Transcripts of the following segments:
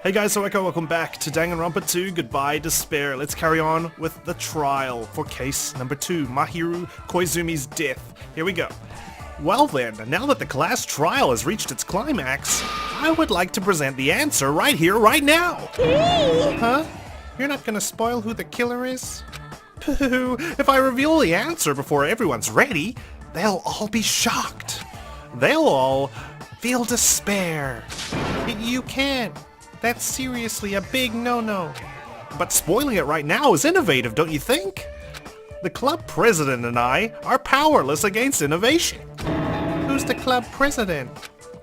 Hey guys, so Peko, welcome back to Danganronpa 2, Goodbye Despair. Let's carry on with the trial for case number 2, Mahiru Koizumi's death. Here we go. Well then, now that the class trial has reached its climax, I would like to present the answer right here, right now. Huh? You're not gonna spoil who the killer is? Pooh, if I reveal the answer before everyone's ready, they'll all be shocked. They'll all feel despair. You can't. That's seriously a big no-no. But spoiling it right now is innovative, don't you think? The club president and I are powerless against innovation. Who's the club president?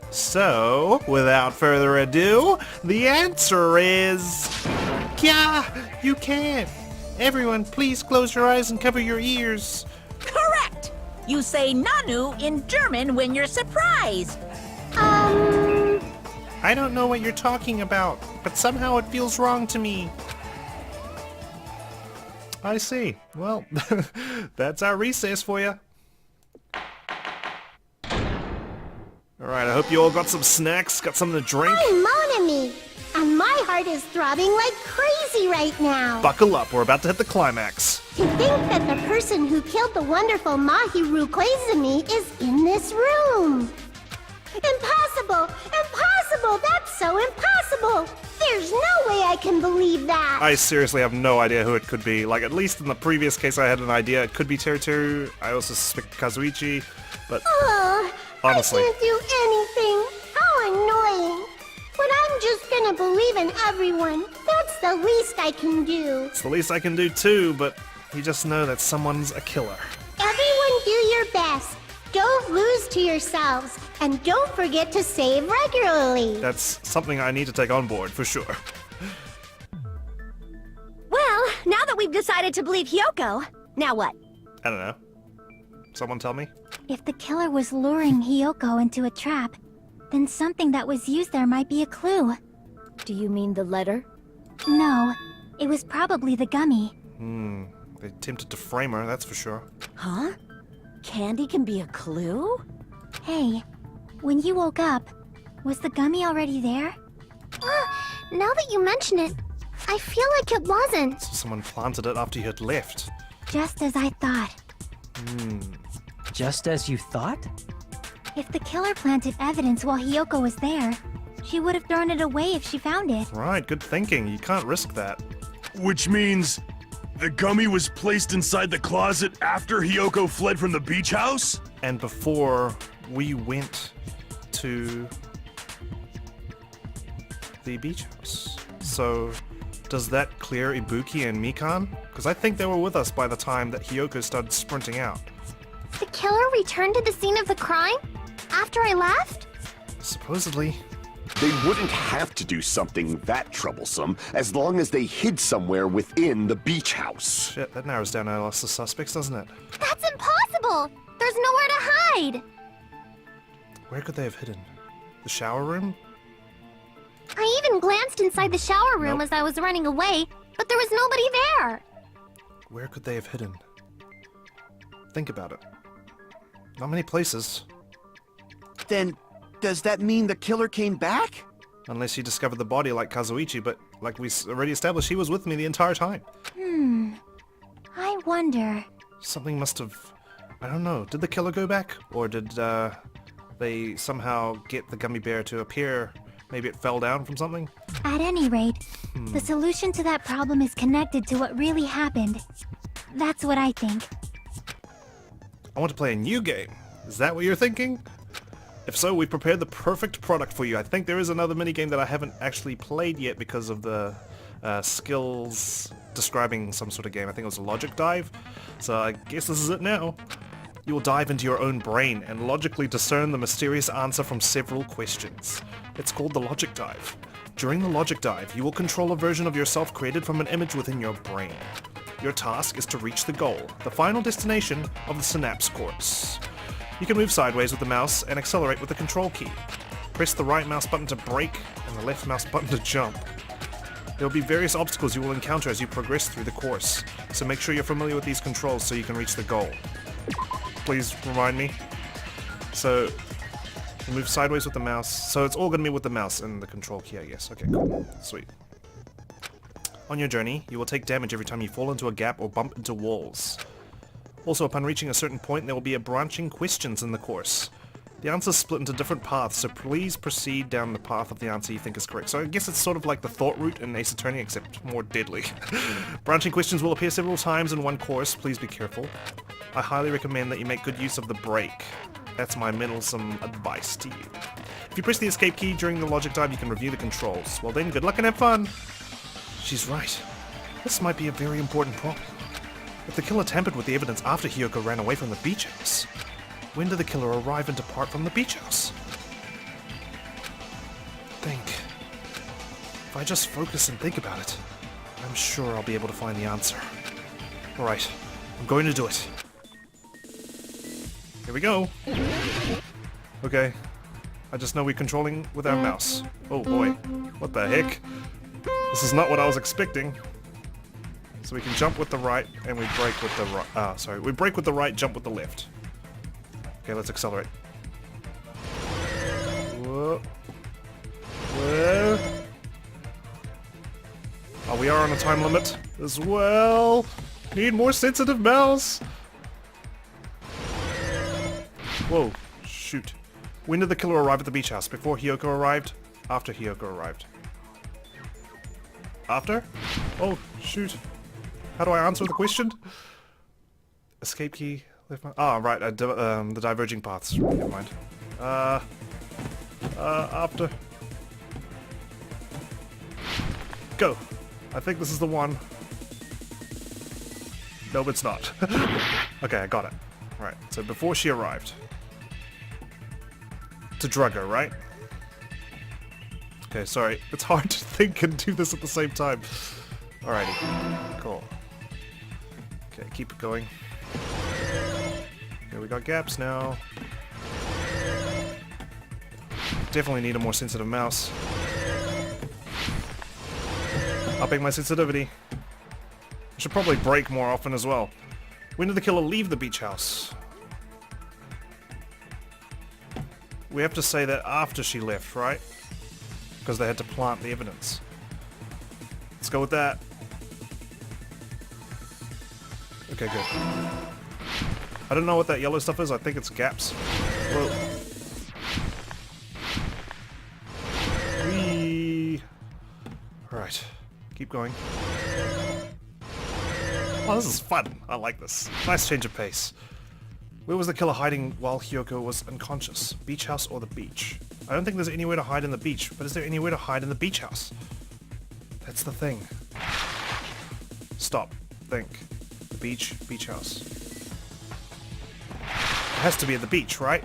So, without further ado, the answer is... Yeah, you can't. Everyone, please close your eyes and cover your ears. Correct! You say Nanu in German when you're surprised. I don't know what you're talking about, but somehow it feels wrong to me. I see. Well, that's our recess for you. Alright, I hope you all got some snacks, got something to drink. I'm Monami, and my heart is throbbing like crazy right now. Buckle up, we're about to hit the climax. To think that the person who killed the wonderful Mahiru Koizumi is in this room. Impossible! Impossible! That's so impossible! There's no way I can believe that! I seriously have no idea who it could be. Like, at least in the previous case I had an idea. It could be Teruteru. I also suspect Kazuichi, but honestly. I can't do anything! How annoying! But I'm just gonna believe in everyone. That's the least I can do. It's the least I can do too, but you just know that someone's a killer. Everyone do your best. Don't lose to yourselves, and don't forget to save regularly. That's something I need to take on board, for sure. Well, now that we've decided to believe Hyoko, now what? I don't know. Someone tell me? If the killer was luring Hyoko into a trap, then something that was used there might be a clue. Do you mean the letter? No, it was probably the gummy. They attempted to frame her, that's for sure. Huh? Candy can be a clue? Hey, when you woke up, was the gummy already there? Now that you mention it, I feel like it wasn't. So someone planted it after you had left. Just as I thought. Just as you thought? If the killer planted evidence while Hyoko was there, she would have thrown it away if she found it. Right, good thinking. You can't risk that. Which means the gummy was placed inside the closet after Hyoko fled from the beach house? And before we went to the beach house. So, does that clear Ibuki and Mikan? Because I think they were with us by the time that Hyoko started sprinting out. The killer returned to the scene of the crime? After I left? Supposedly. They wouldn't have to do something that troublesome as long as they hid somewhere within the beach house. Shit, that narrows down our list of suspects, doesn't it? That's impossible! There's nowhere to hide! Where could they have hidden? The shower room? I even glanced inside the shower room as I was running away, but there was nobody there! Where could they have hidden? Think about it. Not many places. Then, does that mean the killer came back? Unless he discovered the body like Kazuichi, but like we already established, he was with me the entire time. I wonder. Something must have... I don't know. Did the killer go back? Or did they somehow get the gummy bear to appear? Maybe it fell down from something? At any rate, the solution to that problem is connected to what really happened. That's what I think. I want to play a new game. Is that what you're thinking? If so, we've prepared the perfect product for you. I think there is another minigame that I haven't actually played yet because of the skills describing some sort of game. I think it was a logic dive. So I guess this is it now. You will dive into your own brain and logically discern the mysterious answer from several questions. It's called the logic dive. During the logic dive, you will control a version of yourself created from an image within your brain. Your task is to reach the goal, the final destination of the synapse course. You can move sideways with the mouse and accelerate with the control key. Press the right mouse button to brake and the left mouse button to jump. There will be various obstacles you will encounter as you progress through the course, so make sure you're familiar with these controls so you can reach the goal. Please remind me. So, We'll move sideways with the mouse. So it's all gonna be with the mouse and the control key, I guess. Okay, cool. Sweet. On your journey, you will take damage every time you fall into a gap or bump into walls. Also, upon reaching a certain point, there will be a branching questions in the course. The answers split into different paths, so please proceed down the path of the answer you think is correct. So I guess it's sort of like the thought route in Ace Attorney, except more deadly. Branching questions will appear several times in one course. Please be careful. I highly recommend that you make good use of the break. That's my meddlesome advice to you. If you press the escape key during the logic dive, you can review the controls. Well then, good luck and have fun! She's right. This might be a very important problem. If the killer tampered with the evidence after Hiyoko ran away from the beach house, when did the killer arrive and depart from the beach house? Think. If I just focus and think about it, I'm sure I'll be able to find the answer. Alright, I'm going to do it. Here we go. Okay. I just know we're controlling with our mouse. Oh boy. What the heck? This is not what I was expecting. So we can jump with the right, and we brake with the right. Sorry. We brake with the right, jump with the left. Okay, let's accelerate. Whoa. Whoa. Oh, we are on a time limit as well. Need more sensitive mouse. Whoa. Shoot. When did the killer arrive at the beach house? Before Hiyoko arrived? After Hiyoko arrived? After? Oh, shoot. How do I answer the question? Escape key. Left mouse. Ah, right. The diverging paths. Never mind. After. Go. I think this is the one. Nope, it's not. Okay, I got it. Right. So before she arrived. To drug her, right? Okay, sorry. It's hard to think and do this at the same time. Alrighty. Cool. Okay, keep it going. Okay, we got gaps now. Definitely need a more sensitive mouse. Upping my sensitivity. I should probably brake more often as well. When did the killer leave the beach house? We have to say that after she left, right? Because they had to plant the evidence. Let's go with that. Okay, good. I don't know what that yellow stuff is. I think it's gaps. Whoa. Whee. Alright. Keep going. Oh, this is fun. I like this. Nice change of pace. Where was the killer hiding while Hiyoko was unconscious? Beach house or the beach? I don't think there's anywhere to hide in the beach, but is there anywhere to hide in the beach house? That's the thing. Stop. Think. The beach, beach house. It has to be at the beach, right?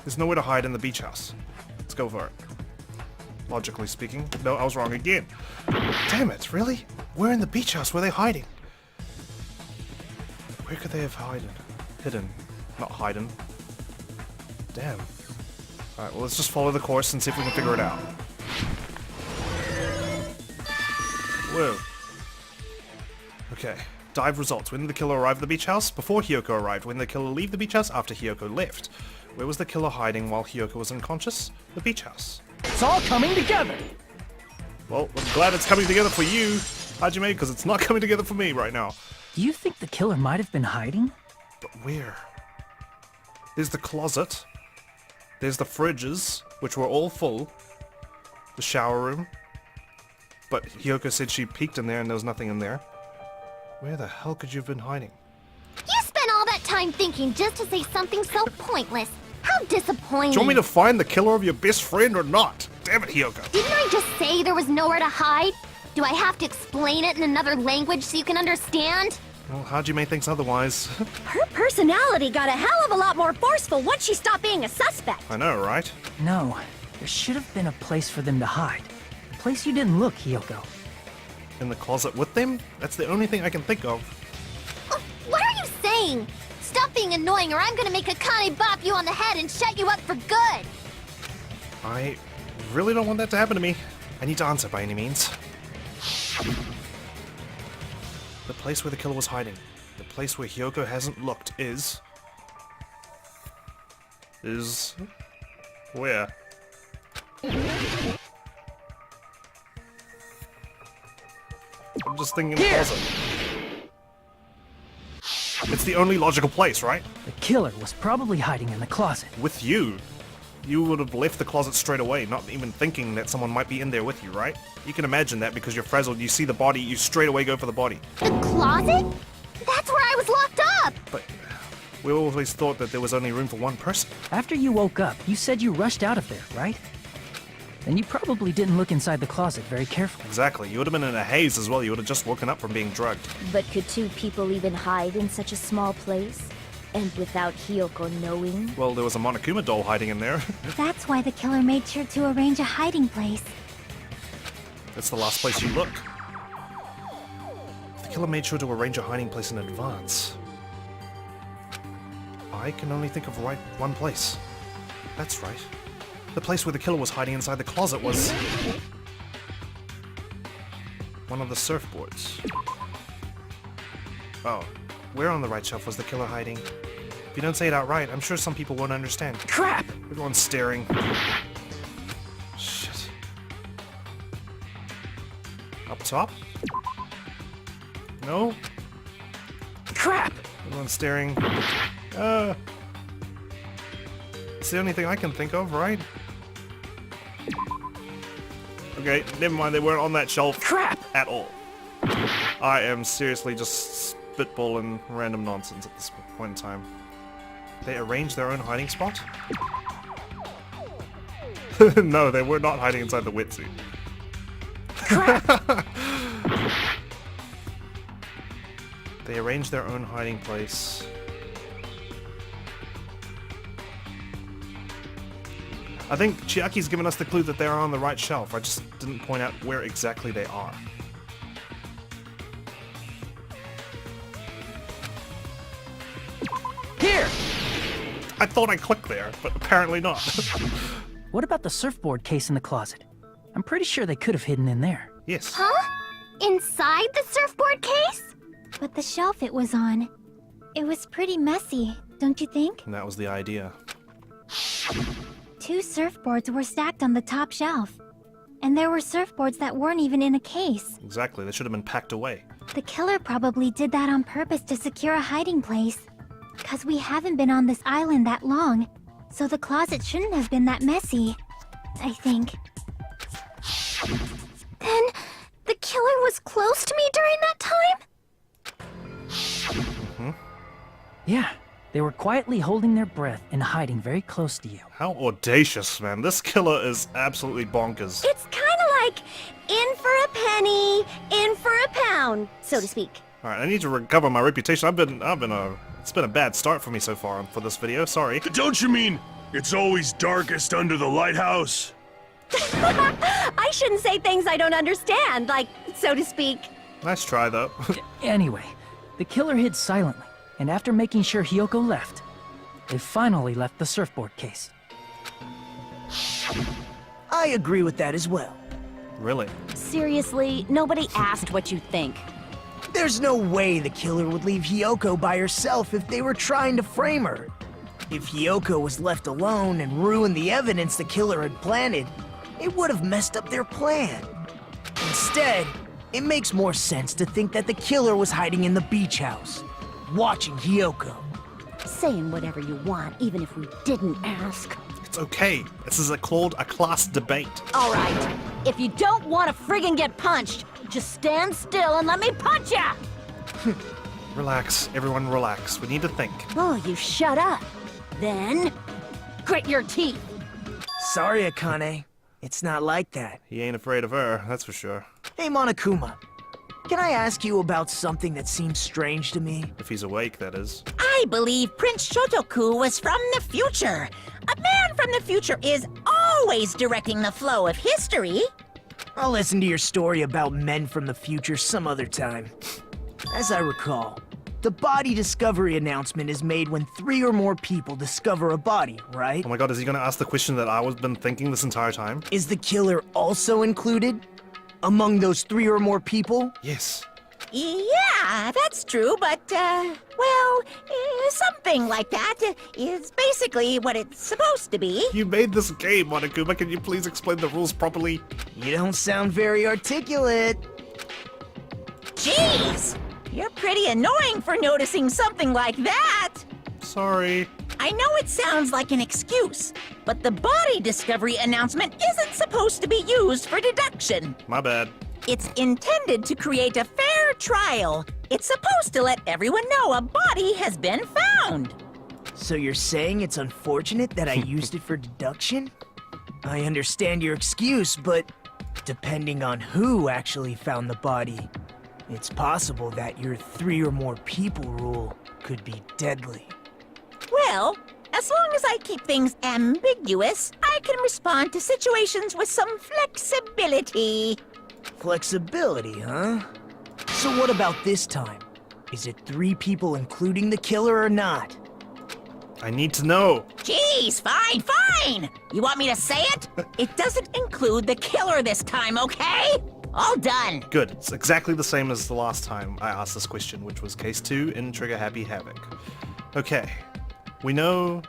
There's nowhere to hide in the beach house. Let's go for it. Logically speaking. No, I was wrong again. Damn it, really? Where in the beach house were they hiding? Where could they have hidden? Not hidden. Damn. Alright, well let's just follow the course and see if we can figure it out. Whoa. Okay. Dive results. When did the killer arrive at the beach house? Before Hiyoko arrived. When did the killer leave the beach house? After Hiyoko left. Where was the killer hiding while Hiyoko was unconscious? The beach house. It's all coming together! Well, I'm glad it's coming together for you, Hajime, because it's not coming together for me right now. Do you think the killer might have been hiding? But where? There's the closet. There's the fridges, which were all full. The shower room. But Hiyoko said she peeked in there and there was nothing in there. Where the hell could you have been hiding? You spent all that time thinking just to say something so pointless. How disappointing. Do you want me to find the killer of your best friend or not? Damn it, Hiyoko. Didn't I just say there was nowhere to hide? Do I have to explain it in another language so you can understand? Well, Hajime thinks otherwise. Her personality got a hell of a lot more forceful once she stopped being a suspect. I know, right? No, there should have been a place for them to hide. A place you didn't look, Hiyoko. In the closet with them? That's the only thing I can think of. Oh, what are you saying? Stop being annoying or I'm gonna make Akane bop you on the head and shut you up for good! I really don't want that to happen to me. I need to answer by any means. The place where the killer was hiding. The place where Hiyoko hasn't looked is... Where? I'm just thinking the closet. It's the only logical place, right? The killer was probably hiding in the closet. With you. You would have left the closet straight away, not even thinking that someone might be in there with you, right? You can imagine that because you're frazzled, you see the body, you straight away go for the body. The closet? That's where I was locked up! But we always thought that there was only room for one person. After you woke up, you said you rushed out of there, right? Then you probably didn't look inside the closet very carefully. Exactly. You would have been in a haze as well. You would have just woken up from being drugged. But could two people even hide in such a small place? And without Hiyoko knowing? Well, there was a Monokuma doll hiding in there. That's why the killer made sure to arrange a hiding place. That's the last place you look. The killer made sure to arrange a hiding place in advance. I can only think of one place. That's right. The place where the killer was hiding inside the closet was... one of the surfboards. Oh. Where on the right shelf was the killer hiding? If you don't say it outright, I'm sure some people won't understand. Crap! Everyone's staring. Shit. Up top? No? Crap! Everyone's staring. It's the only thing I can think of, right? Okay, never mind, they weren't on that shelf. Crap! At all. I am seriously just spitballing random nonsense at this point in time. They arranged their own hiding spot? No, they were not hiding inside the wetsuit. Crap! They arranged their own hiding place. I think Chiaki's given us the clue that they are on the right shelf. I just didn't point out where exactly they are. Here! I thought I clicked there, but apparently not. What about the surfboard case in the closet? I'm pretty sure they could have hidden in there. Yes. Huh? Inside the surfboard case? But the shelf it was on, it was pretty messy, don't you think? And that was the idea. 2 surfboards were stacked on the top shelf. And there were surfboards that weren't even in a case. Exactly, they should have been packed away. The killer probably did that on purpose to secure a hiding place. 'Cause we haven't been on this island that long, so the closet shouldn't have been that messy, I think. Then, the killer was close to me during that time? Yeah, they were quietly holding their breath and hiding very close to you. How audacious, man. This killer is absolutely bonkers. It's kinda like in for a penny, in for a pound, so to speak. Alright, I need to recover my reputation. It's been a bad start for me so far for this video, sorry. Don't you mean it's always darkest under the lighthouse? I shouldn't say things I don't understand, like, so to speak. Nice try, though. Anyway, the killer hid silently, and after making sure Hiyoko left, they finally left the surfboard case. I agree with that as well. Really? Seriously, nobody asked what you think. There's no way the killer would leave Hiyoko by herself if they were trying to frame her. If Hiyoko was left alone and ruined the evidence the killer had planted, it would have messed up their plan. Instead, it makes more sense to think that the killer was hiding in the beach house, watching Hiyoko. Saying whatever you want, even if we didn't ask. It's okay. This is called a class debate. All right, if you don't want to friggin' get punched, just stand still and let me punch ya! Relax, everyone relax. We need to think. Oh, you shut up. Then, grit your teeth. Sorry, Akane. It's not like that. He ain't afraid of her, that's for sure. Hey, Monokuma. Can I ask you about something that seems strange to me? If he's awake, that is. I believe Prince Shotoku was from the future. A man from the future is always directing the flow of history. I'll listen to your story about men from the future some other time. As I recall, the body discovery announcement is made when 3 or more people discover a body, right? Oh my god, is he gonna ask the question that I was been thinking this entire time? Is the killer also included? Among those 3 or more people? Yes. Yeah, that's true, but, well, something like that is basically what it's supposed to be. You made this game, Monokuma. Can you please explain the rules properly? You don't sound very articulate. Jeez! You're pretty annoying for noticing something like that! Sorry. I know it sounds like an excuse, but the body discovery announcement isn't supposed to be used for deduction. My bad. It's intended to create a fair trial. It's supposed to let everyone know a body has been found. So you're saying it's unfortunate that I used it for deduction? I understand your excuse, but depending on who actually found the body, it's possible that your 3 or more people rule could be deadly. Well, as long as I keep things ambiguous, I can respond to situations with some flexibility. Flexibility, huh? So what about this time? Is it 3 people including the killer or not? I need to know. Jeez, fine! You want me to say it? It doesn't include the killer this time, okay? All done. Good. It's exactly the same as the last time I asked this question, which was case 2 in Trigger Happy Havoc. Okay. We know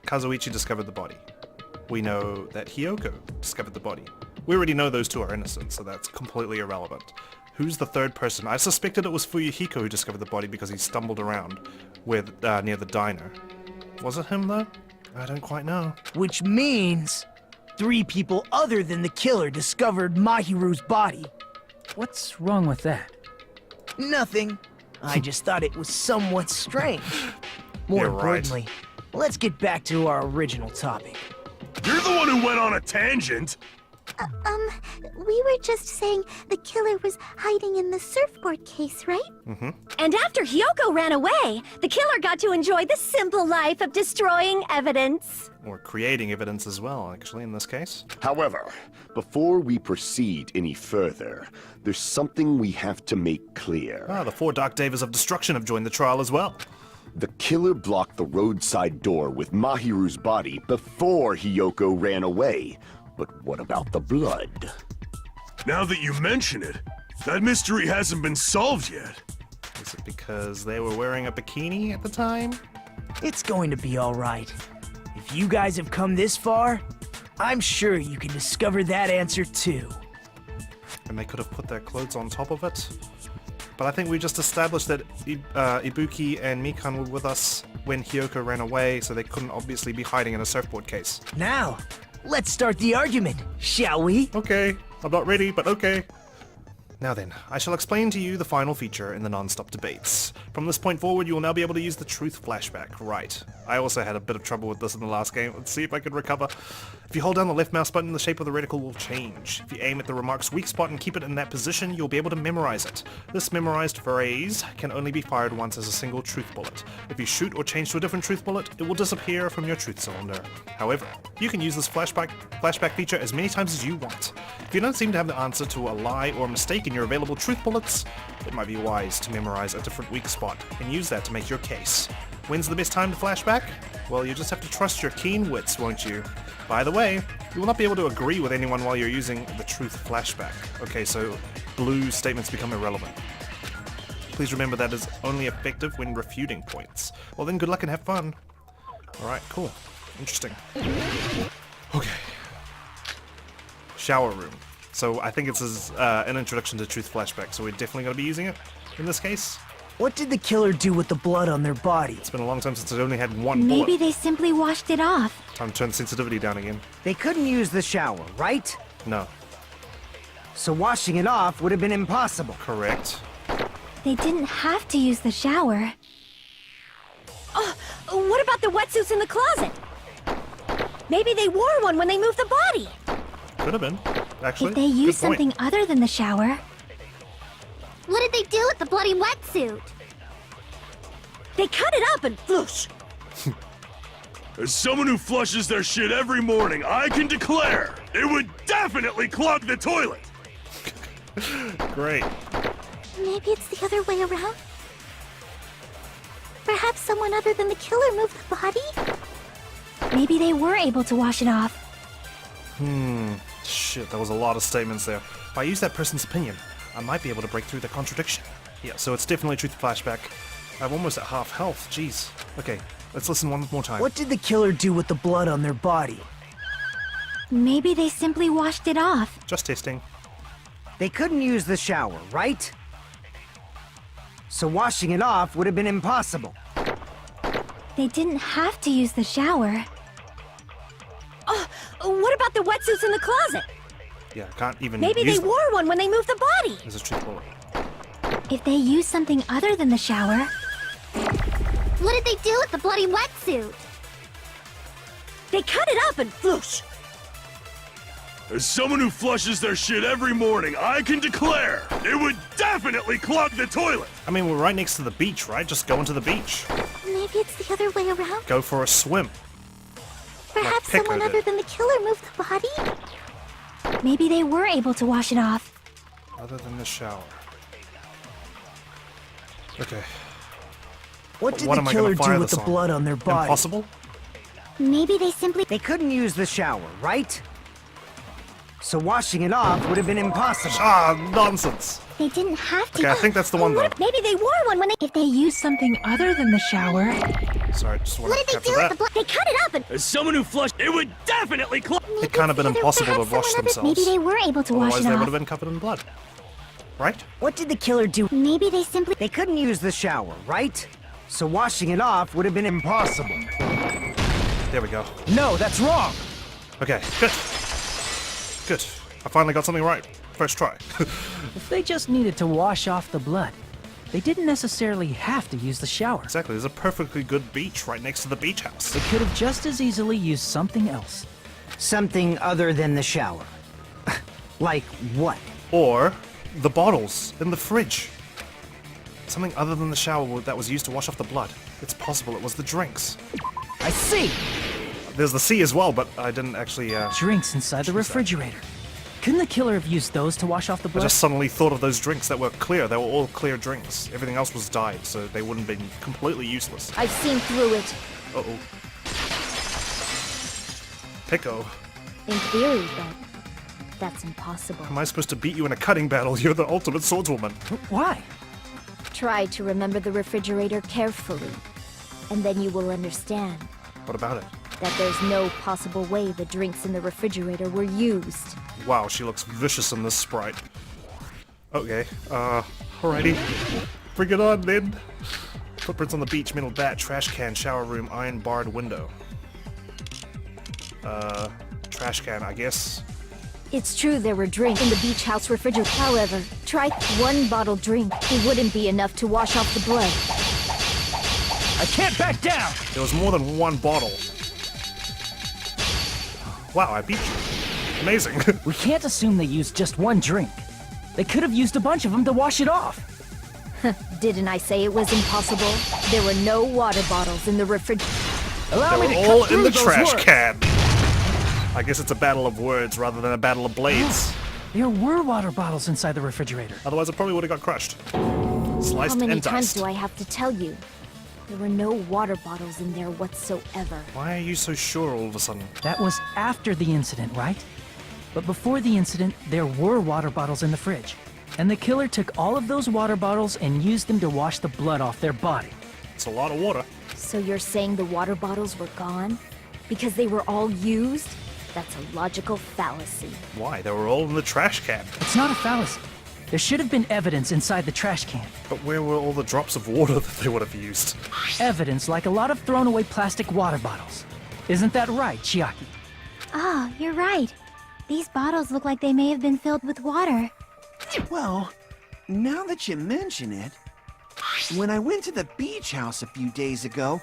Kazuichi discovered the body. We know that Hiyoko discovered the body. We already know those 2 are innocent, so that's completely irrelevant. Who's the third person? I suspected it was Fuyuhiko who discovered the body because he stumbled around near the diner. Was it him, though? I don't quite know. Which means 3 people other than the killer discovered Mahiru's body. What's wrong with that? Nothing. I just thought it was somewhat strange. More You're right. importantly, let's get back to our original topic. You're the one who went on a tangent. We were just saying the killer was hiding in the surfboard case, right? Mm-hmm. And after Hiyoko ran away, the killer got to enjoy the simple life of destroying evidence. Or creating evidence as well, actually, in this case. However, before we proceed any further, there's something we have to make clear. Ah, the 4 Dark Davers of Destruction have joined the trial as well. The killer blocked the roadside door with Mahiru's body before Hiyoko ran away. But what about the blood? Now that you mention it, that mystery hasn't been solved yet. Is it because they were wearing a bikini at the time? It's going to be all right. If you guys have come this far, I'm sure you can discover that answer too. And they could have put their clothes on top of it. But I think we just established that Ibuki and Mikan were with us when Hiyoko ran away, so they couldn't obviously be hiding in a surfboard case. Now, let's start the argument, shall we? Okay, I'm not ready, but okay. Now then, I shall explain to you the final feature in the non-stop debates. From this point forward, you will now be able to use the truth flashback. Right. I also had a bit of trouble with this in the last game. Let's see if I can recover. If you hold down the left mouse button, the shape of the reticle will change. If you aim at the remark's weak spot and keep it in that position, you'll be able to memorize it. This memorized phrase can only be fired once as a single truth bullet. If you shoot or change to a different truth bullet, it will disappear from your truth cylinder. However, you can use this flashback feature as many times as you want. If you don't seem to have the answer to a lie or a mistake in your available truth bullets, it might be wise to memorize a different weak spot and use that to make your case. When's the best time to flashback? Well, you just have to trust your keen wits, won't you? By the way, you will not be able to agree with anyone while you're using the truth flashback. Okay, so blue statements become irrelevant. Please remember that is only effective when refuting points. Well then, good luck and have fun. Alright, cool. Interesting. Okay. Shower room. So I think it's an introduction to truth flashback, so we're definitely going to be using it in this case. What did the killer do with the blood on their body? It's been a long time since it only had one bullet. Maybe they simply washed it off. Time to turn the sensitivity down again. They couldn't use the shower, right? No. So washing it off would have been impossible. Correct. They didn't have to use the shower. Oh, what about the wetsuits in the closet? Maybe they wore one when they moved the body. Could have been, actually. Did they use something other than the shower? What did they do with the bloody wetsuit? They cut it up and floosh. As someone who flushes their shit every morning, I can declare it would definitely clog the toilet. Great. Maybe it's the other way around? Perhaps someone other than the killer moved the body? Maybe they were able to wash it off. Shit, that was a lot of statements there. If I use that person's opinion, I might be able to break through the contradiction. Yeah, so it's definitely truth flashback. I'm almost at half health, jeez. Okay, let's listen one more time. What did the killer do with the blood on their body? Maybe they simply washed it off. Just testing. They couldn't use the shower, right? So washing it off would have been impossible. They didn't have to use the shower. What about the wetsuits in the closet? Yeah, I can't even Maybe use they them. wore one when they moved the body. This is truthful. If they used something other than the shower, What did they do with the bloody wetsuit? They cut it up and floosh. As someone who flushes their shit every morning, I can declare it would definitely clog the toilet. I mean, we're right next to the beach, right? Just go into the beach. Maybe it's the other way around. Go for a swim. Perhaps Peko someone did. other than the killer moved the body? maybe they were able to wash it off. Other than the shower. Okay. What did What the am I gonna killer fire do with this the on? blood on their body? Impossible? Maybe they simply... They couldn't use the shower, right? So washing it off would have been impossible. Ah, nonsense. They didn't have to... Okay, I think that's the one though. Maybe they wore one when they... If they used something other than the shower... Sorry, just wanted What to did they capture do with that. the blood? They cut it up and... As someone who flushed, it would definitely clog. It kind of been impossible to wash themselves. Maybe they were able to wash Otherwise, it they would off. have been covered in blood. Right? What did the killer do? Maybe they simply... They couldn't use the shower, right? So washing it off would have been impossible. There we go. No, that's wrong! Okay, good. Good. I finally got something right. First try. If they just needed to wash off the blood, they didn't necessarily have to use the shower. Exactly, there's a perfectly good beach right next to the beach house. They could have just as easily used something else. Something other than the shower. Like what? Or the bottles in the fridge. Something other than the shower that was used to wash off the blood. It's possible it was the drinks. I see! There's the C as well, but I didn't actually, Drinks inside the refrigerator. Couldn't the killer have used those to wash off the I blood? just suddenly thought of those drinks that were clear. They were all clear drinks. Everything else was dyed, so they wouldn't have been completely useless. I've seen through it. Uh-oh. Peko, In theory, but that's impossible. am I supposed to beat you in a cutting battle? You're the ultimate swordswoman. Why? Try to remember the refrigerator carefully, and then you will understand What about it? that there's no possible way the drinks in the refrigerator were used. Wow, she looks vicious in this sprite. Okay, alrighty. Bring it on, then. Footprints on the beach, metal bat, trash can, shower room, iron barred window. Trash can, I guess. It's true there were drinks in the beach house refrigerator. However, try one bottle drink. It wouldn't be enough to wash off the blood. I can't back down! There was more than one bottle. Wow, I beat you. Amazing. We can't assume they used just one drink. They could have used a bunch of them to wash it off. Didn't I say it was impossible? There were no water bottles in the refrigerator. Allow They me were to all cut in through the those trash words. can. I guess it's a battle of words rather than a battle of blades. There were water bottles inside the refrigerator. Otherwise, it probably would have got crushed. How Sliced many and times diced. do I have to tell you? There were no water bottles in there whatsoever. Why are you so sure all of a sudden? That was after the incident, right? But before the incident, there were water bottles in the fridge. And the killer took all of those water bottles and used them to wash the blood off their body. It's a lot of water. So you're saying the water bottles were gone? Because they were all used? That's a logical fallacy. Why? They were all in the trash can. It's not a fallacy. There should have been evidence inside the trash can. But where were all the drops of water that they would have used? Evidence like a lot of thrown away plastic water bottles. Isn't that right, Chiaki? Oh, you're right. These bottles look like they may have been filled with water. Well, now that you mention it, when I went to the beach house a few days ago,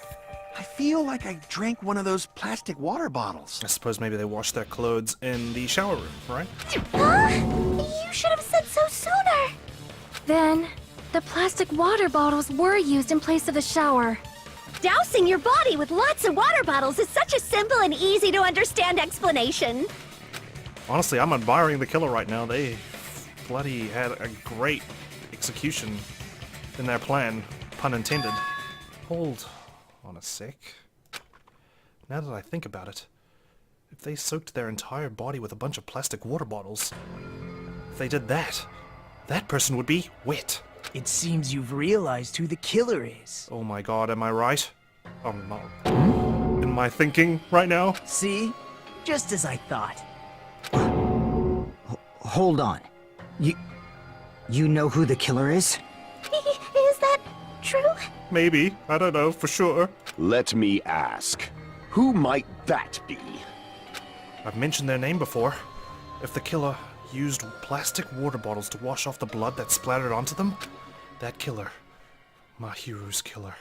I feel like I drank one of those plastic water bottles. I suppose maybe they washed their clothes in the shower room, right? You should have said so sooner. Then, the plastic water bottles were used in place of the shower. Dousing your body with lots of water bottles is such a simple and easy to understand explanation. Honestly, I'm admiring the killer right now. They bloody had a great execution in their plan, pun intended. Hold on a sec. Now that I think about it, if they soaked their entire body with a bunch of plastic water bottles, if they did that, That person would be Wit. It seems you've realized who the killer is. Oh my god, am I right? Oh no. Am I thinking right now? See? Just as I thought. Hold on. You know who the killer is? Is that true? Maybe. I don't know for sure. Let me ask. Who might that be? I've mentioned their name before. If the killer used plastic water bottles to wash off the blood that splattered onto them, that killer, Mahiru's killer,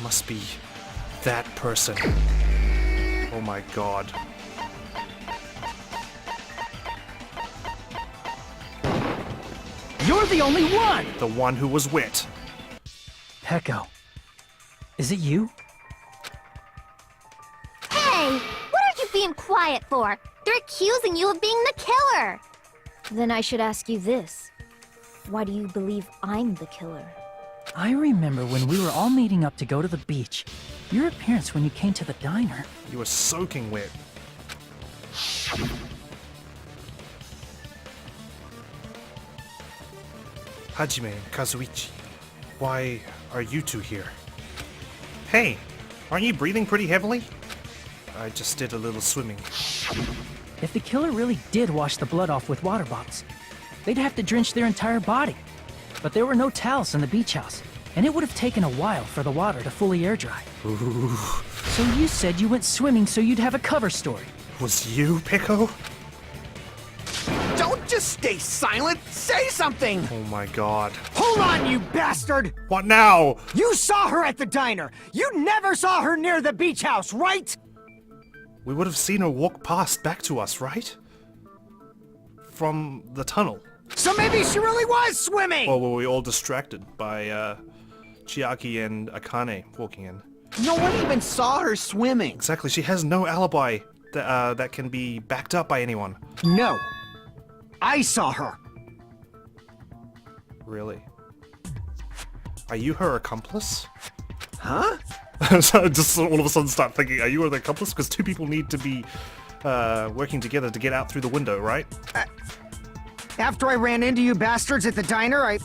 must be that person. Oh my god. You're the only one! The one who was Wit. Peko. Is it you? Hey! What are you being quiet for? They're accusing you of being the killer! Then I should ask you this. Why do you believe I'm the killer? I remember when we were all meeting up to go to the beach. Your appearance when you came to the diner. You were soaking wet. Hajime and Kazuichi, why are you two here? Hey, aren't you breathing pretty heavily? I just did a little swimming. If the killer really did wash the blood off with water bottles, they'd have to drench their entire body. But there were no towels in the beach house, and it would have taken a while for the water to fully air dry. Ooh. So you said you went swimming so you'd have a cover story. Was you, Peko? Don't just stay silent! Say something! Oh my god. Hold on, you bastard! What now? You saw her at the diner! You never saw her near the beach house, right? We would have seen her walk past back to us, right? From the tunnel. So maybe she really was swimming! Or were we all distracted by, Chiaki and Akane walking in? No one even saw her swimming. Exactly, she has no alibi that can be backed up by anyone. No. I saw her. Really? Are you her accomplice? Huh? So I just all of a sudden start thinking, are you her accomplice? Because two people need to be working together to get out through the window, right? After I ran into you bastards at the diner, I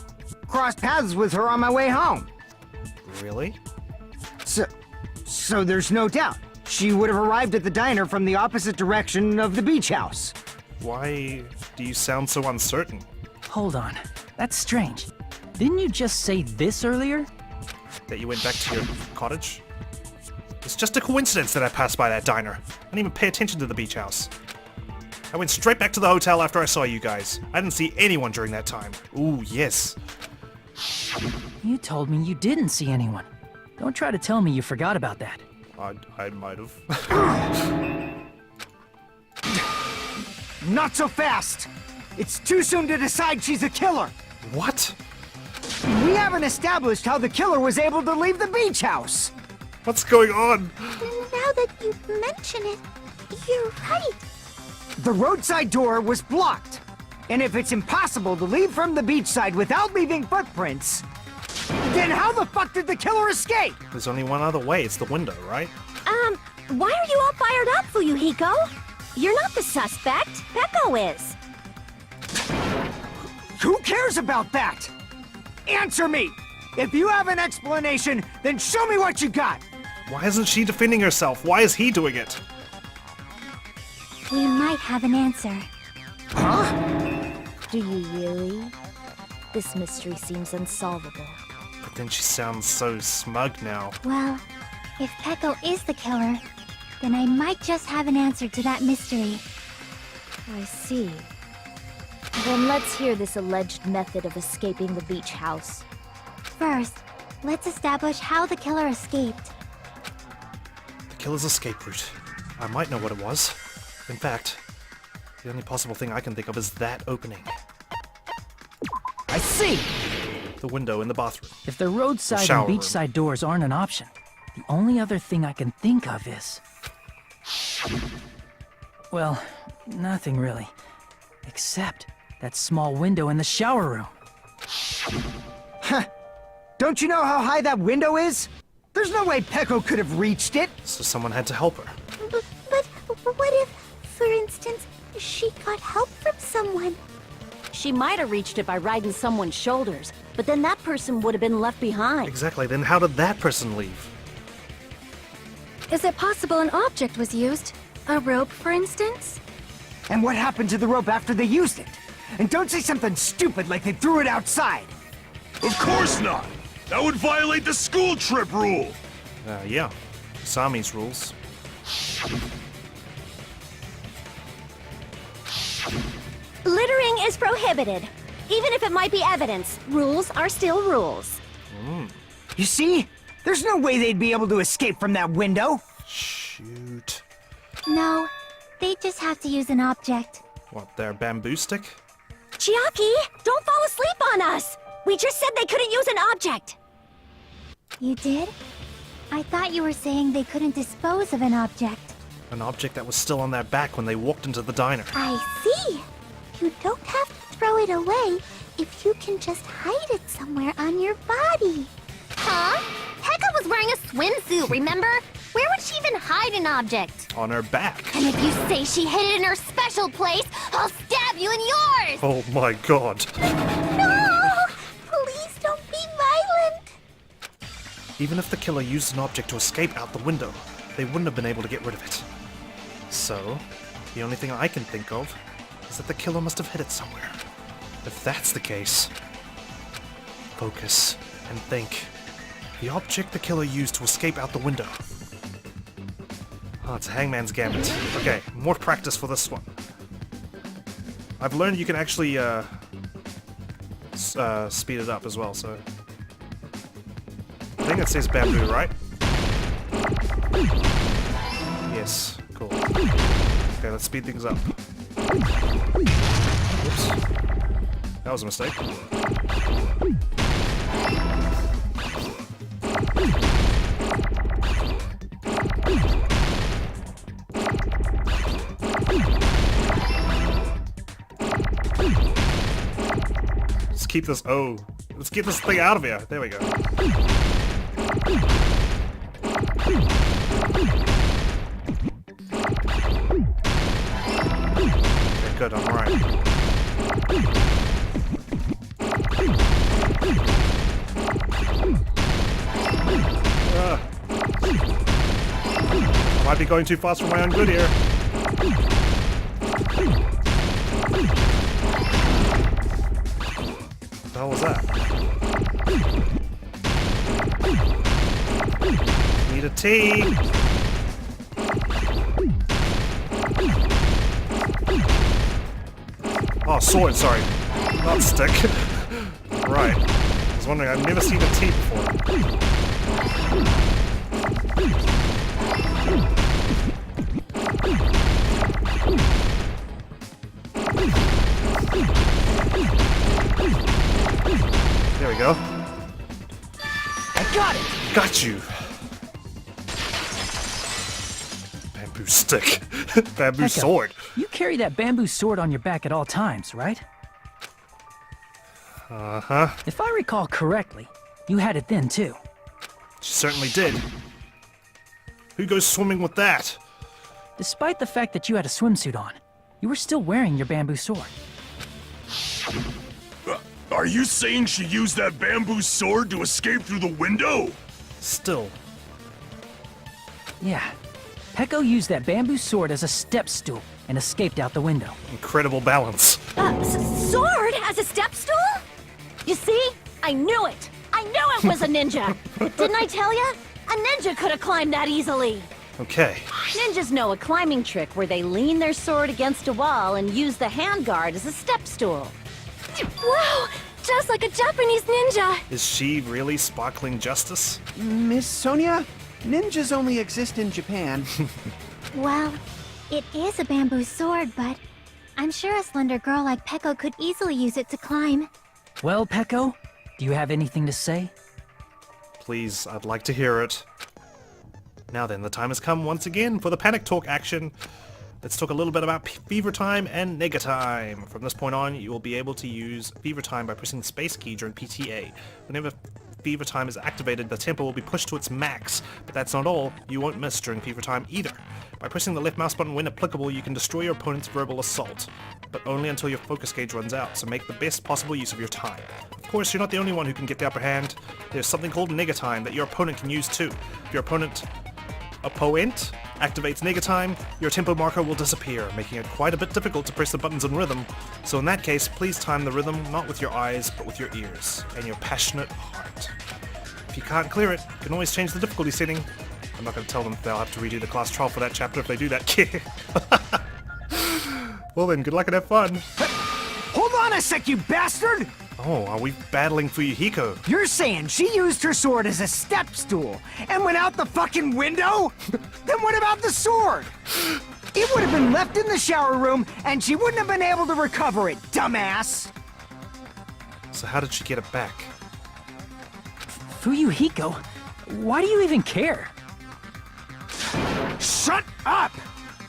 crossed paths with her on my way home. Really? So there's no doubt. She would have arrived at the diner from the opposite direction of the beach house. Why do you sound so uncertain? Hold on. That's strange. Didn't you just say this earlier? That you went back to your cottage? It's just a coincidence that I passed by that diner. I didn't even pay attention to the beach house. I went straight back to the hotel after I saw you guys. I didn't see anyone during that time. Ooh, yes. You told me you didn't see anyone. Don't try to tell me you forgot about that. I might have. Not so fast! It's too soon to decide she's a killer! What? We haven't established how the killer was able to leave the beach house! What's going on? Now that you mention it, you're right. The roadside door was blocked. And if it's impossible to leave from the beachside without leaving footprints, then how the fuck did the killer escape? There's only one other way. It's the window, right? Why are you all fired up, Fuyuhiko? You're not the suspect. Peko is. Who cares about that? Answer me! If you have an explanation, then show me what you got! Why isn't she defending herself? Why is he doing it? We might have an answer. Huh? Do you really? This mystery seems unsolvable. But then she sounds so smug now. Well, if Peko is the killer, then I might just have an answer to that mystery. I see. Then let's hear this alleged method of escaping the beach house. First, let's establish how the killer escaped. The killer's escape route. I might know what it was. In fact, the only possible thing I can think of is that opening. I see! The window in the bathroom. If the roadside shower and room. beachside doors aren't an option, the only other thing I can think of is... Well, nothing really. Except that small window in the shower room. Huh. Don't you know how high that window is? There's no way Peko could have reached it. So someone had to help her. But what if, for instance, she got help from someone? She might have reached it by riding someone's shoulders, but then that person would have been left behind. Exactly, then how did that person leave? Is it possible an object was used? A rope, for instance? And what happened to the rope after they used it? And don't say something stupid like they threw it outside. Of course not! That would violate the school trip rule! Yeah. Sami's rules. Littering is prohibited. Even if it might be evidence, rules are still rules. You see? There's no way they'd be able to escape from that window. Shoot. No, they just have to use an object. What, their bamboo stick? Chiaki, don't fall asleep on us! We just said they couldn't use an object! You did? I thought you were saying they couldn't dispose of an object. An object that was still on their back when they walked into the diner. I see. You don't have to throw it away if you can just hide it somewhere on your body. Huh? Peko was wearing a swimsuit, remember? Where would she even hide an object? On her back. And if you say she hid it in her special place, I'll stab you in yours! Oh my god. No! Please don't be violent. Even if the killer used an object to escape out the window, they wouldn't have been able to get rid of it. So, the only thing I can think of is that the killer must have hid it somewhere. If that's the case, focus and think. The object the killer used to escape out the window. Oh, it's a hangman's gambit. Okay, more practice for this one. I've learned you can actually speed it up as well, so... I think it says bamboo, right? Yes, cool. Okay, let's speed things up. Whoops. That was a mistake. Let's keep this... Oh. Let's get this thing out of here. There we go. Okay, good, I'm right. Might be going too fast for my own good here. What the hell was that? Need a tea. Oh, sword, sorry. Not stick. Right. I was wondering, I've never seen a tea before. There we go. I got it! Got you! Bamboo stick. Bamboo Peko, sword. You carry that bamboo sword on your back at all times, right? Uh-huh. If I recall correctly, you had it then too. She certainly did. Who goes swimming with that? Despite the fact that you had a swimsuit on, you were still wearing your bamboo sword. Are you saying she used that bamboo sword to escape through the window? Still. Yeah. Peko used that bamboo sword as a step stool and escaped out the window. Incredible balance. Sword as a step stool? You see? I knew it! I knew it was a ninja! Didn't I tell ya? A ninja could have climbed that easily! Okay. Ninjas know a climbing trick where they lean their sword against a wall and use the handguard as a step stool. Wow! Just like a Japanese ninja! Is she really sparkling justice? Miss Sonia, ninjas only exist in Japan. Well, it is a bamboo sword, but I'm sure a slender girl like Peko could easily use it to climb. Well, Peko, do you have anything to say? Please, I'd like to hear it. Now then, the time has come once again for the panic talk action. Let's talk a little bit about fever time and nega time. From this point on, you will be able to use fever time by pressing the space key during PTA. Whenever Fever Time is activated, the tempo will be pushed to its max. But that's not all. You won't miss during Fever Time either. By pressing the left mouse button when applicable, you can destroy your opponent's verbal assault. But only until your focus gauge runs out, so make the best possible use of your time. Of course, you're not the only one who can get the upper hand. There's something called Negatime that your opponent can use too. If your opponent activates Negatime, your tempo marker will disappear, making it quite a bit difficult to press the buttons in rhythm. So in that case, please time the rhythm not with your eyes, but with your ears and your passionate heart. If you can't clear it, you can always change the difficulty setting. I'm not going to tell them they'll have to redo the class trial for that chapter if they do that. Well then, good luck and have fun. Hold on a sec, you bastard! Oh, are we battling Fuyuhiko? You're saying she used her sword as a step stool and went out the fucking window? Then what about the sword? It would have been left in the shower room and she wouldn't have been able to recover it, dumbass! So how did she get it back? Fuyuhiko? Why do you even care? Shut up!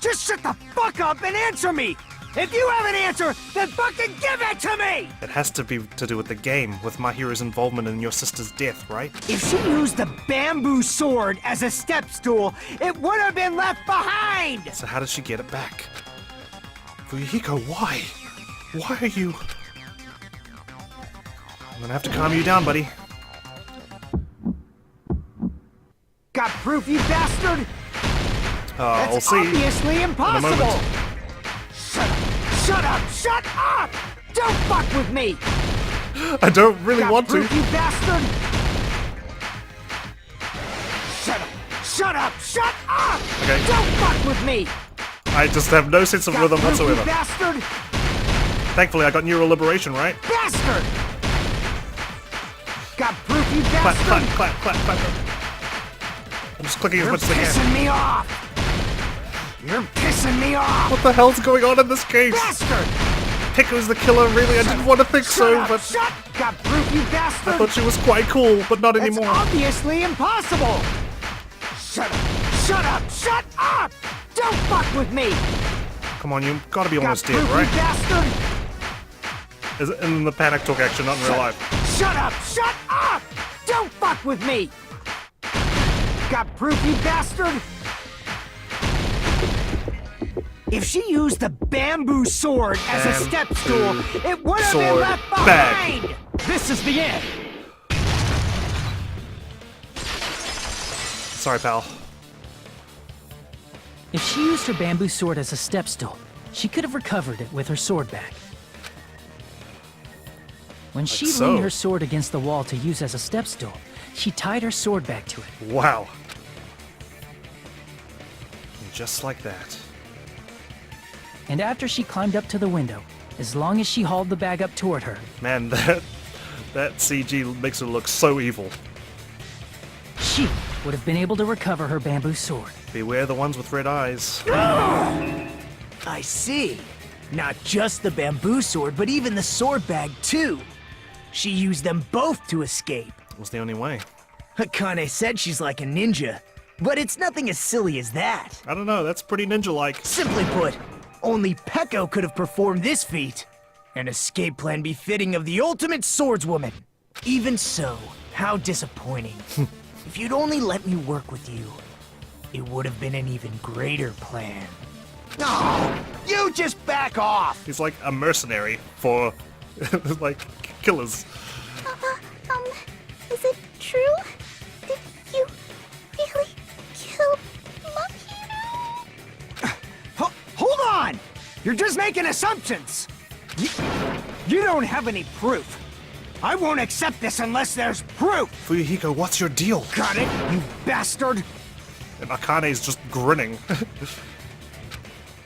Just shut the fuck up and answer me! If you have an answer, then fucking give it to me! It has to be to do with the game, with Mahiru's involvement in your sister's death, right? If she used the bamboo sword as a step stool, it would have been left behind! So how did she get it back? Fuyuhiko, why? Why are you... I'm gonna have to calm you down, buddy. Got proof, you bastard? We'll That's see. obviously impossible! Shut up! Shut up! Don't fuck with me! I don't really Got want proof, to. you bastard! Shut up! Shut up! Shut up! Okay. Don't fuck with me! I just have no sense of Got rhythm proof, you whatsoever. bastard! Thankfully, I got neural liberation, right? Bastard! Got proof, you Clap, bastard! clap, clap, clap, clap. I'm just clicking as You're much as I can. pissing me off! You're pissing me off! What the hell's going on in this case? Bastard! Peko's the killer, really? I didn't want to think so, but Shut! Got proof, you bastard! I thought she was quite cool, but not That's anymore. obviously impossible! Shut up! Shut up! Shut up! Don't fuck with me! Come on, you gotta be almost Got dead, proof, right? you bastard! Is it in the panic talk action, not in real life? Shut up! Shut up! Don't fuck with me! Got proof, you bastard? If she used the bamboo sword as a step stool, it would have been sword left back. behind! This is the end! Sorry, pal. If she used her bamboo sword as a step stool, she could have recovered it with her sword back. When she so. leaned her sword against the wall to use as a step stool, she tied her sword back to it. Wow. And just like that. And after she climbed up to the window, as long as she hauled the bag up toward her, Man, that CG makes her look so evil. she would have been able to recover her bamboo sword. Beware the ones with red eyes. I see. Not just the bamboo sword, but even the sword bag, too. She used them both to escape. It was the only way. Akane said she's like a ninja, but it's nothing as silly as that. I don't know, that's pretty ninja-like. Simply put, only Peko could have performed this feat. An escape plan befitting of the ultimate swordswoman. Even so, how disappointing. If you'd only let me work with you, it would have been an even greater plan. No! You just back off! He's like a mercenary for, like, killers. Is it true? Did you really kill Mahiru? Hold on! You're just making assumptions! You don't have any proof. I won't accept this unless there's proof! Fuyuhiko, what's your deal? Got it, you bastard! And Akane's just grinning.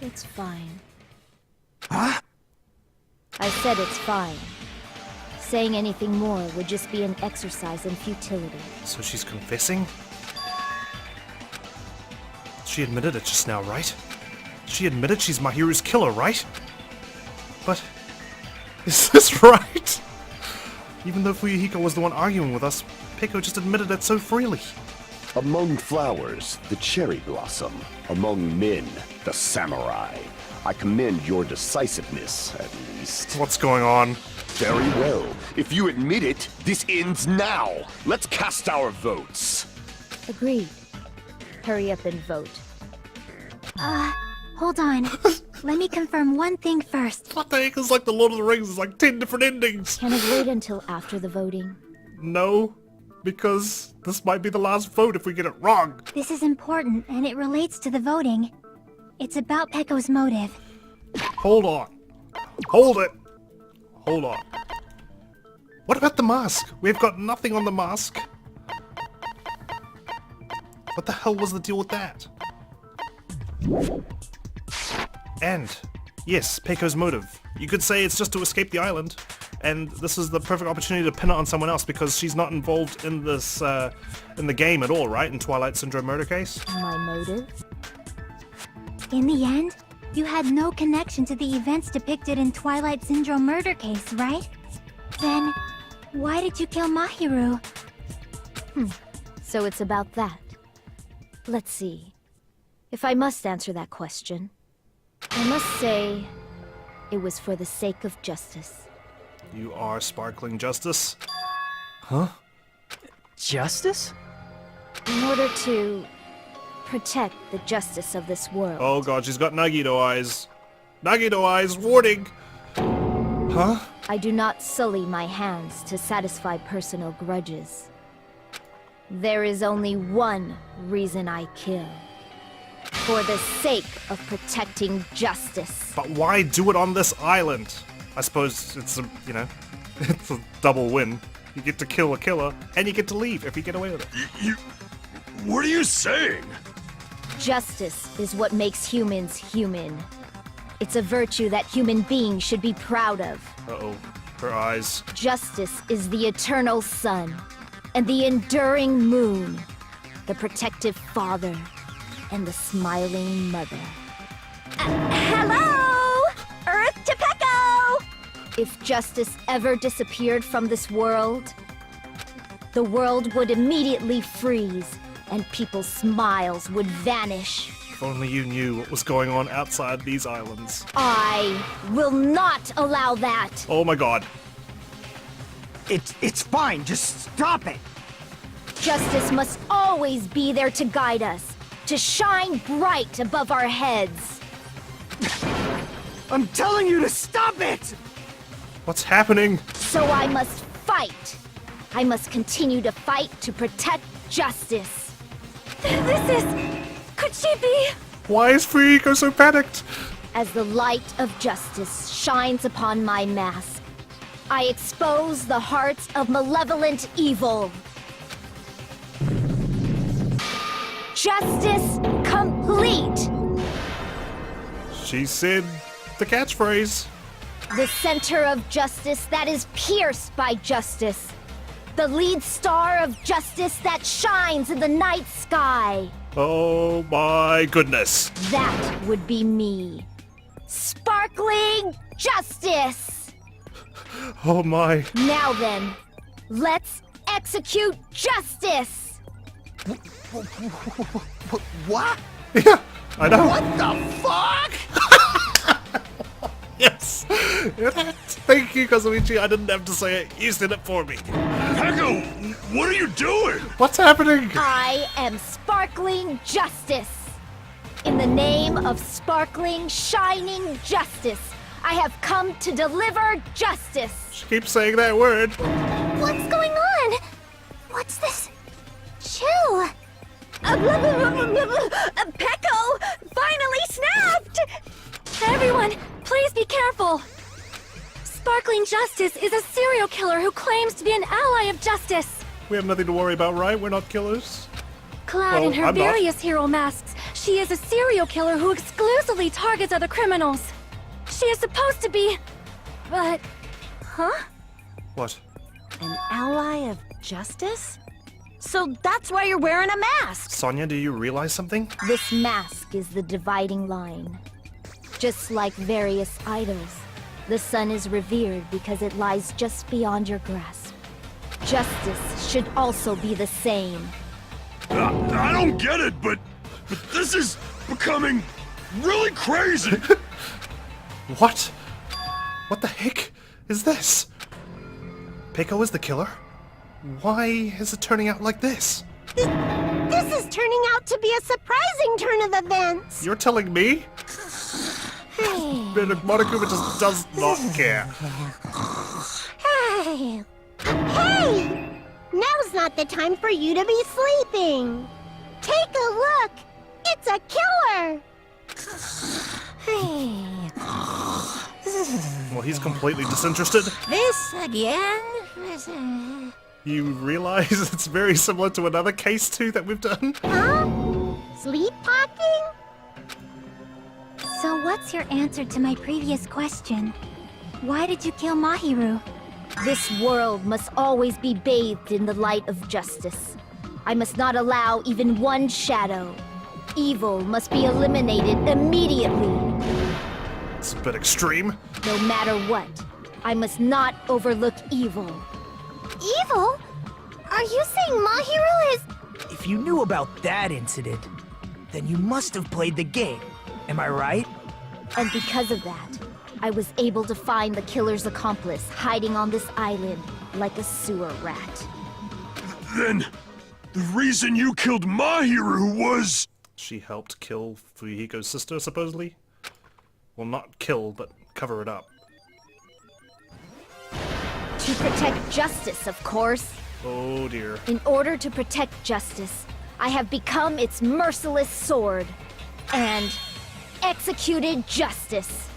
It's fine. Huh? I said it's fine. Saying anything more would just be an exercise in futility. So she's confessing? She admitted it just now, right? She admitted she's Mahiru's killer, right? But... is this right? Even though Fuyuhiko was the one arguing with us, Peko just admitted it so freely. Among flowers, the cherry blossom. Among men, the samurai. I commend your decisiveness, at least. What's going on? Very well. If you admit it, this ends now. Let's cast our votes. Agreed. Hurry up and vote. Hold on. Let me confirm one thing first. What the heck is like the Lord of the Rings? It's like 10 different endings. Can it wait until after the voting? No, because this might be the last vote if we get it wrong. This is important, and it relates to the voting. It's about Peko's motive. Hold on. Hold it. Hold on. What about the mask? We've got nothing on the mask. What the hell was the deal with that? And, yes, Peko's motive. You could say it's just to escape the island, and this is the perfect opportunity to pin it on someone else because she's not involved in this, in the game at all, right? In Twilight Syndrome murder case? My motive? In the end, you had no connection to the events depicted in Twilight Syndrome murder case, right? Then, why did you kill Mahiru? So it's about that. Let's see. If I must answer that question, I must say it was for the sake of justice. You are sparkling justice? Huh? Justice? In order to protect the justice of this world. Oh god, she's got Nagito eyes. Nagito eyes, warning! Huh? I do not sully my hands to satisfy personal grudges. There is only one reason I kill. For the sake of protecting justice. But why do it on this island? I suppose it's a, you know, it's a double win. You get to kill a killer, and you get to leave if you get away with it. What are you saying? Justice is what makes humans human. It's a virtue that human beings should be proud of. Uh-oh, her eyes. Justice is the eternal sun, and the enduring moon, the protective father, and the smiling mother. Hello! Earth to Peko! If justice ever disappeared from this world, the world would immediately freeze, and people's smiles would vanish. If only you knew what was going on outside these islands. I will not allow that! Oh my god. It's fine, just stop it! Justice must always be there to guide us, to shine bright above our heads. I'm telling you to stop it! What's happening? So I must fight. I must continue to fight to protect justice. This is... Could she be... Why is Fuyiko so panicked? As the light of justice shines upon my mask, I expose the hearts of malevolent evil. Justice complete! She said the catchphrase. The center of justice that is pierced by justice. The lead star of justice that shines in the night sky. Oh my goodness. That would be me. Sparkling justice! Oh my. Now then, let's execute justice! What? Yeah, I know. What the fuck? Yes. Thank you, Kazuichi. I didn't have to say it. You said it for me. Peko, what are you doing? What's happening? I am sparkling justice. In the name of sparkling, shining justice, I have come to deliver justice. She keeps saying that word. What's going on? What's this? Chill. Peko finally snapped! Everyone, please be careful. Sparkling Justice is a serial killer who claims to be an ally of justice. We have nothing to worry about, right? We're not killers. Clad in her I'm not. various hero masks, she is a serial killer who exclusively targets other criminals. She is supposed to be... But... Huh? What? An ally of justice? So that's why you're wearing a mask! Sonia, do you realize something? This mask is the dividing line. Just like various idols, the sun is revered because it lies just beyond your grasp. Justice should also be the same. I don't get it, but this is becoming really crazy. What? What the heck is this? Peko is the killer? Why is it turning out like this? This is turning out to be a surprising turn of events. You're telling me? Monokuma just does not care. Hey! Now's not the time for you to be sleeping. Take a look. It's a killer. Well, he's completely disinterested. This again? You realize it's very similar to another case too that we've done? Huh? Sleepwalking? So what's your answer to my previous question? Why did you kill Mahiru? This world must always be bathed in the light of justice. I must not allow even one shadow. Evil must be eliminated immediately. It's a bit extreme. No matter what, I must not overlook evil. Evil? Are you saying Mahiru is... If you knew about that incident, then you must have played the game. Am I right? And because of that, I was able to find the killer's accomplice hiding on this island like a sewer rat. Then, the reason you killed Mahiru was... She helped kill Fuyuhiko's sister, supposedly? Well, not kill, but cover it up. To protect justice, of course. Oh dear. In order to protect justice, I have become its merciless sword. And executed justice.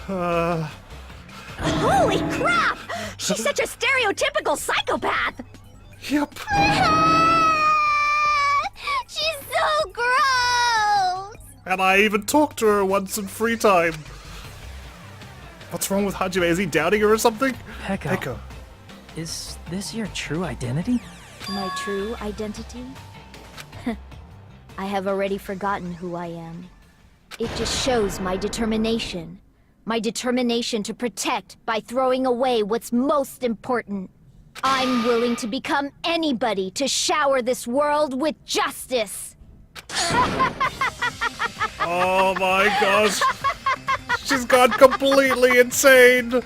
Holy crap! She's such a stereotypical psychopath! Yep. She's so gross! And I even talked to her once in free time. What's wrong with Hajime? Is he doubting her or something? Peko. Is this your true identity? My true identity? I have already forgotten who I am. It just shows my determination. My determination to protect by throwing away what's most important. I'm willing to become anybody to shower this world with justice. Oh my gosh. She's gone completely insane.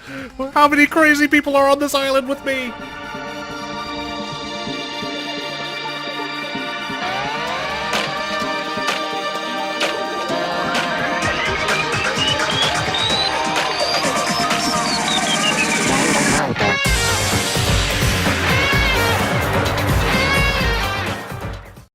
How many crazy people are on this island with me?